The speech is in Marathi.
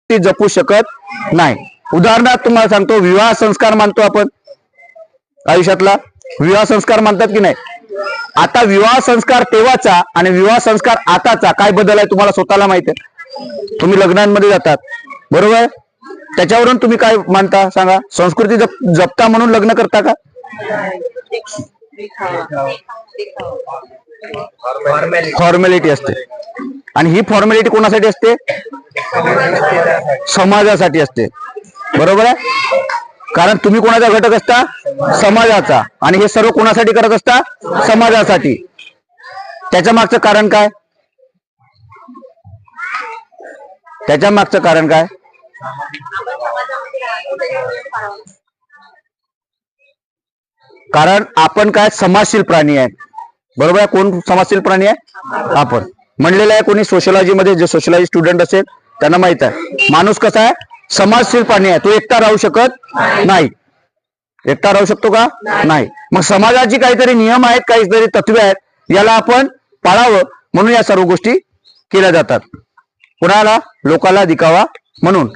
गोष्टी जपू शकत नाही. उदाहरणार्थ तुम्हाला सांगतो, विवाह संस्कार मानतो आपण आयुष्यातला, विवाह संस्कार मानतात की नाही. आता विवाह संस्कार तेव्हाचा आणि विवाह संस्कार आताचा काय बदल आहे तुम्हाला स्वतःला माहिती आहे. तुम्ही लग्नांमध्ये जातात बरोबर, त्याच्यावरून तुम्ही काय मानता सांगा. संस्कृती जपता म्हणून लग्न करता का. फॉर्मॅलिटी असते, आणि ही फॉर्मॅलिटी कोणासाठी असते. समाजासाठी असते बरोबर आहे. कारण तुम्ही कोणाचा घटक असता, समाजाचा, आणि हे सर्व कोणासाठी करत असता, समाजासाठी. त्याच्या मागचं कारण काय, त्याच्या मागचं कारण काय. कारण आपण काय समाजशील प्राणी आहे बरोबर आहे. कोण समाजशील प्राणी आहे, आपण म्हणलेलं आहे. कोणी सोशलॉजी मध्ये जे सोशलॉजी स्टुडंट असेल त्यांना माहित आहे, माणूस कसा आहे, समाजशील प्राणी आहे. तो एकटा राहू शकत नाही. एकटा राहू शकतो का, नाही. मग समाजाची काहीतरी नियम आहेत, काहीतरी तत्वे आहेत, याला आपण पाळावं म्हणून या सर्व गोष्टी केल्या जातात. कुणाला, लोकाला दिखावा म्हणून.